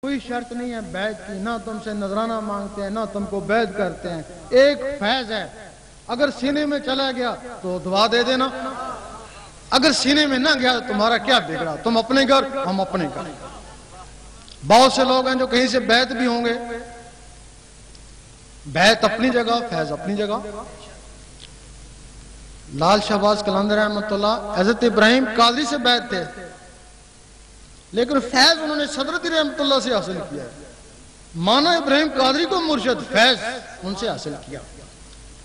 کوئی شرط نہیں ہے بیعت کی، نہ تم سے نذرانہ مانگتے ہیں نہ تم کو بیعت کرتے ہیں. ایک فیض ہے، اگر سینے میں چلا گیا تو دعا دے دینا، اگر سینے میں نہ گیا تو تمہارا کیا بگڑا، تم اپنے گھر ہم اپنے گھر. بہت سے لوگ ہیں جو کہیں سے بیعت بھی ہوں گے، بیعت اپنی جگہ، فیض اپنی جگہ. لال شہباز قلندر رحمۃ اللہ حضرت ابراہیم قادری سے بیعت تھے، لیکن فیض انہوں نے صدرت رحمۃ اللہ سے حاصل کیا. مانا ابراہیم قادری کو مرشد، فیض ان سے حاصل کیا.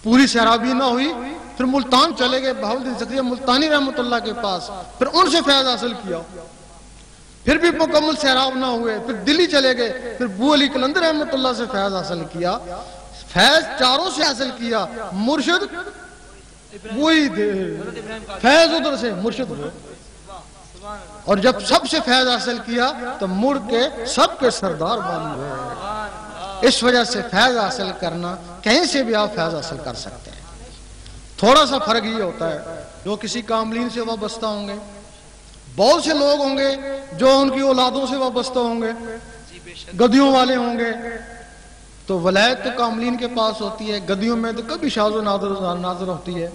پوری سیرابی نہ ہوئی، پھر ملتان چلے گئے بہاؤالدین زکریا ملتانی رحمۃ اللہ کے پاس، پھر ان سے فیض حاصل کیا. پھر بھی مکمل سیراب نہ ہوئے، پھر دلی چلے گئے، پھر بو علی قلندر رحمۃ اللہ سے فیض حاصل کیا. فیض چاروں سے حاصل کیا، مرشد وہی تھے، فیض ادھر سے مرشد ہوئے. اور جب سب سے فیض حاصل کیا تو مڑ کے سب کے سردار بن گئے. اس وجہ سے فیض حاصل کرنا، کہیں سے بھی آپ فیض حاصل کر سکتے ہیں. تھوڑا سا فرق یہ ہوتا ہے، جو کسی کاملین سے وابستہ ہوں گے، بہت سے لوگ ہوں گے جو ان کی اولادوں سے وابستہ ہوں گے، گدیوں والے ہوں گے، تو ولایت تو کاملین کے پاس ہوتی ہے، گدیوں میں تو کبھی شاذ و نادر ہوتی ہے.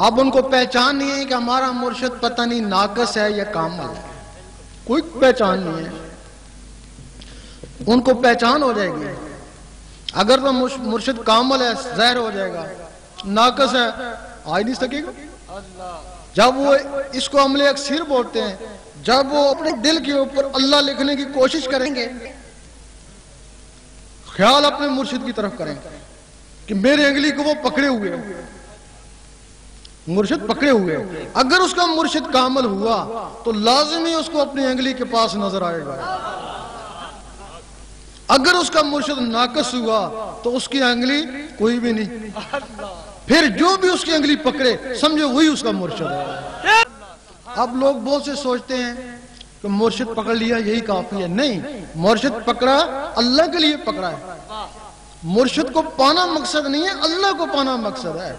اب ان کو پہچان نہیں ہے کہ ہمارا مرشد پتہ نہیں ناقص ہے یا کامل ہے، کوئی پہچان نہیں ہے. ان کو پہچان ہو جائے گی، اگر تو مرشد کامل ہے ظاہر ہو جائے گا، ناقص ہے آ ہی نہیں سکے گا. جب وہ اس کو عمل اکثیر بولتے ہیں، جب وہ اپنے دل کے اوپر اللہ لکھنے کی کوشش کریں گے، خیال اپنے مرشد کی طرف کریں کہ میرے انگلی کو وہ پکڑے ہوئے، مرشد پکڑے ہوئے. اگر اس کا مرشد کامل ہوا تو لازمی اس کو اپنی انگلی کے پاس نظر آئے گا. اگر اس کا مرشد ناقص ہوا تو اس کی انگلی کوئی بھی نہیں، پھر جو بھی اس کی انگلی پکڑے سمجھے وہی اس کا مرشد ہے. اب لوگ بہت سے سوچتے ہیں کہ مرشد پکڑ لیا یہی کافی ہے. نہیں، مرشد پکڑا اللہ کے لیے پکڑا ہے. مرشد کو پانا مقصد نہیں ہے، اللہ کو پانا مقصد ہے.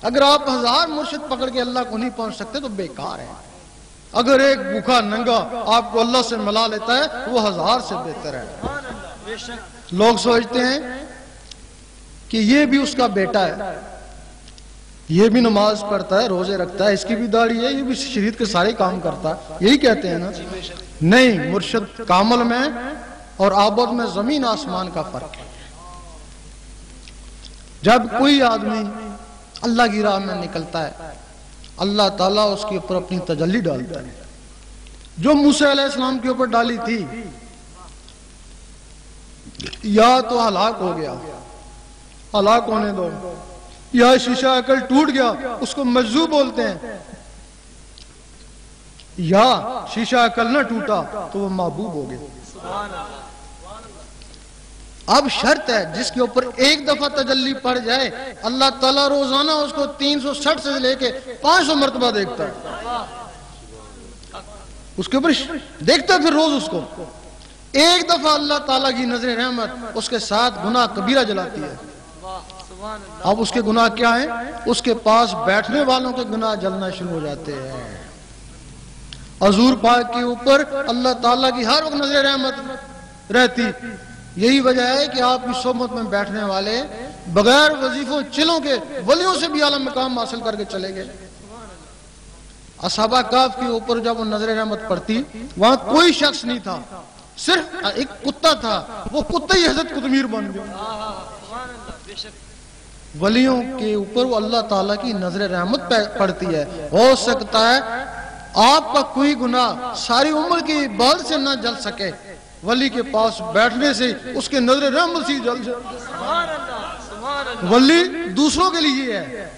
اگر آپ 1000 مرشد پکڑ کے اللہ کو نہیں پہنچ سکتے تو بیکار ہے. اگر ایک بھوکا ننگا آپ کو اللہ سے ملا لیتا ہے وہ 1000 سے بہتر ہے. لوگ سوچتے ہیں کہ یہ بھی اس کا بیٹا ہے، یہ بھی نماز پڑھتا ہے، روزے رکھتا ہے، اس کی بھی داڑھی ہے، یہ بھی شریعت کے سارے کام کرتا ہے، یہی کہتے ہیں نا. نہیں، مرشد کامل میں اور عابد میں زمین آسمان کا فرق ہے. جب کوئی آدمی اللہ کی راہ میں نکلتا ہے، اللہ تعالیٰ اس کے اوپر اپنی تجلی ڈالتا ہے. جو موسیٰ علیہ السلام کے اوپر ڈالی تھی، یا تو ہلاک ہو گیا، ہلاک ہونے دو، یا شیشہ عقل ٹوٹ گیا، اس کو مجذوب بولتے ہیں، یا شیشہ عقل نہ ٹوٹا تو وہ محبوب ہو گیا. اب شرط ہے جس کے اوپر ایک دفعہ تجلی پڑ جائے، اللہ تعالیٰ روزانہ اس کو 360 سے لے کے 500 مرتبہ دیکھتا ہے. اس کے اوپر دیکھتا ہے، پھر روز اس کو ایک دفعہ اللہ تعالیٰ کی نظر رحمت اس کے ساتھ گناہ کبیرہ جلاتی ہے. اب اس کے گناہ کیا ہیں؟ اس کے پاس بیٹھنے والوں کے گناہ جلنا شروع ہو جاتے ہیں. حضور پاک کے اوپر اللہ تعالیٰ کی ہر وقت نظر رحمت رہتی. یہی وجہ ہے کہ آپ کی صحبت میں بیٹھنے والے بغیر وظیفوں چلوں کے ولیوں سے بھی اعلیٰ مقام حاصل کر کے چلے گئے. اصحاب کہف کے اوپر جب وہ نظر رحمت پڑتی، وہاں کوئی شخص نہیں تھا، صرف ایک کتا تھا، وہ کتا ہی حضرت قطمیر بن گیا. ولیوں کے اوپر وہ اللہ تعالیٰ کی نظر رحمت پڑتی ہے. ہو سکتا ہے آپ کا کوئی گناہ ساری عمر کی عبادت سے نہ جل سکے، ولی کے پاس بیٹھنے سے اس کے نظر رحمت سے جل جائے. ولی دوسروں کے لیے ہے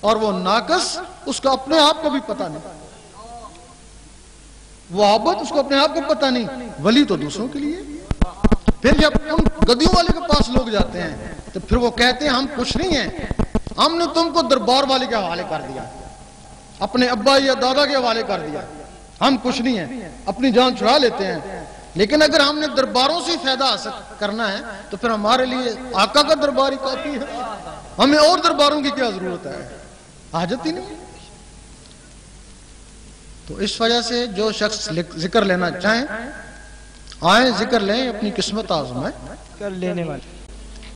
اور وہ ناقص اس کا اپنے آپ کو بھی پتہ نہیں، وہ عابد اس کو اپنے آپ کو پتہ نہیں، ولی تو دوسروں کے لیے. پھر جب ان گدیوں والے کے پاس لوگ جاتے ہیں تو پھر وہ کہتے ہیں ہم کچھ نہیں ہیں، ہم نے تم کو دربار والے کے حوالے کر دیا، اپنے ابا یا دادا کے حوالے کر دیا، ہم کچھ نہیں ہیں، اپنی جان چھڑا لیتے ہیں. لیکن اگر ہم نے درباروں سے فائدہ حاصل کرنا ہے تو پھر ہمارے لیے آقا کا دربار ہی کافی ہے، ہمیں اور درباروں کی کیا ضرورت ہے، حاجت ہی نہیں. تو اس وجہ سے جو شخص ذکر لینا چاہیں آئیں ذکر لیں اپنی قسمت آزمائیں کر لینے والے